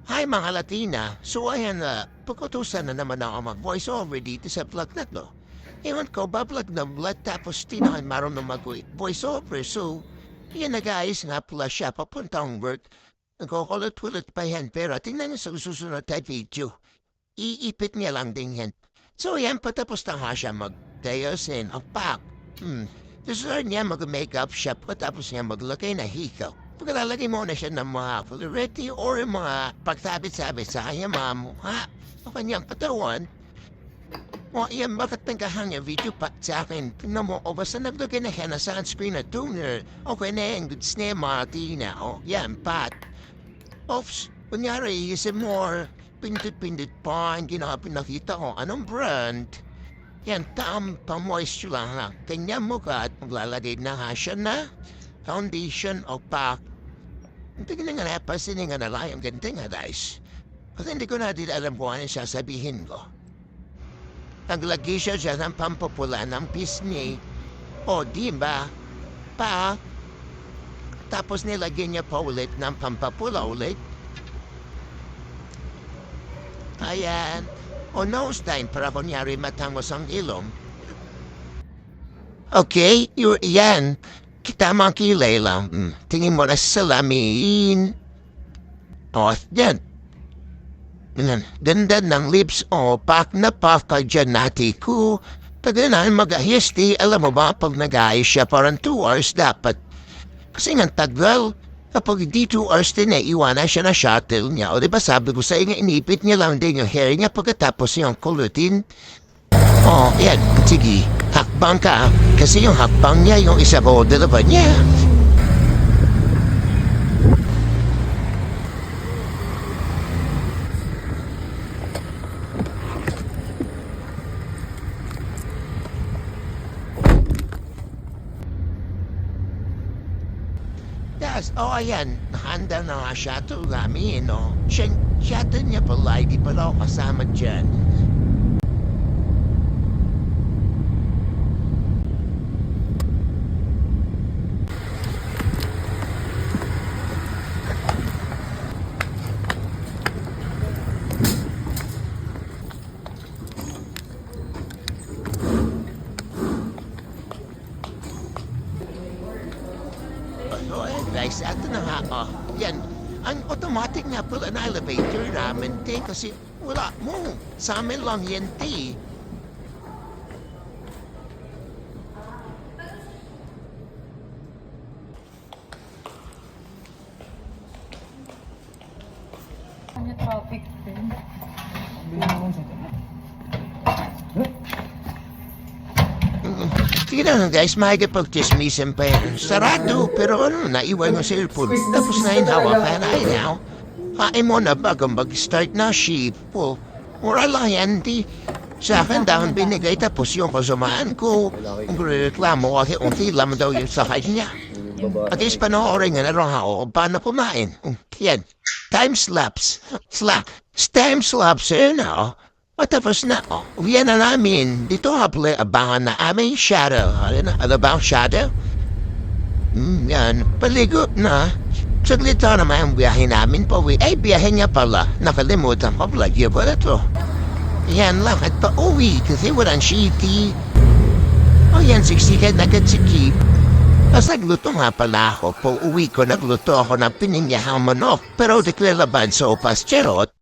Hi mga Latina, so ayan na, pagkutusan na naman ako mag-voice over dito sa vlog na to. Ewan ko, bablog na vlog tapos tinahan marunong mag-voice over. So, yan na guys, nga pala siya papuntang work. Nagkukulit-kulit pa yan pero tingnan niyo sa susunod na video. Iipit niya lang din yan. So yan, patapos na nga siya mag-tayosin o pack. Susunod niya mag-makeup siya patapos niya maglagay na hikaw. Pagkalalagay mo na siya ng mga florety or mga pagsabit-sabit sa kanyang mga mukha o kanyang katawan. O yan, bakit nagkahang yung video pa sa akin? Tingnan mo, o basta naglagay na siya na sunscreen na toner. Okay na yung goods na yung Martina. O yan, pat. Oops, kunyari, is more pindot-pindot pa ang pinakita ko. Anong brand? Yan, pang-moisture lang. Kanya mukha at maglalagay na nga siya na foundation o pack. Tingnan nga na, pasinin nga na lang yung ganito nga guys. Kasi hindi ko na din alam kung ano sasabihin ko. Naglagay siya dyan ng pampapula ng pisngi. O, di ba? Pa. Tapos nilagay niya pa ulit ng pampapula ulit. Ayan. O, nose time para kunyari matangos ang ilong. Okay, yan. Kita mga kilay lang. Tingin mo na sa salamin. O, yan. Ganda ng lips o pak na pak ka dyan nati ko. Pagdanan mag-ahisti, alam mo ba pag nag-ayos siya parang 2 hours dapat. Kasi nga tagal, kapag di 2 hours din iwanan siya na shuttle niya. O diba sabi ko sa inyo, inipit niya lang din yung hair niya pagkatapos yung kulutin. O, yan, sige, hakbang ka. Kasi yung hakbang niya, yung isa ko, dalawa niya. Yes, ayan, handa na nga siya to namin, no? Siya niya pala, hindi pala ako kasama dyan. So, guys, ito na nga, yan. Ang automatic nga pala na elevator namin, kasi wala mo. Sa amin lang yan, Ano traffic din? Tingnan nga guys, makikipag-chismisan pa yan. Sarado, pero naiwan yung cellphone. Tapos na yung hawak ka na now. Kain mo na bago mag-start na shift po. Mura lang yan, sa akin dahon binigay tapos yung kasamaan ko. Ang reklamo kasi unti lang daw yung sa kanya. At least panoorin nga na rin ako paano kumain. Yan, time-lapse. Time-lapse, Tapos na, uwian na namin. Dito hapla abangan na aming shadow. Ano ba ang shadow? Yan, paligo na. Saglit na naman ang biyahe namin pauwi. Ay, biyahe niya pala. Nakalimutan ko, vlog yun pala to. Yan lang, at pauwi kasi walang shitty. O yan, siksikan agad si Keith. Tapos nagluto nga pala ako. Pauwi ko, nagluto ako ng pininyahang manok. Pero di ko laban sa opas charot.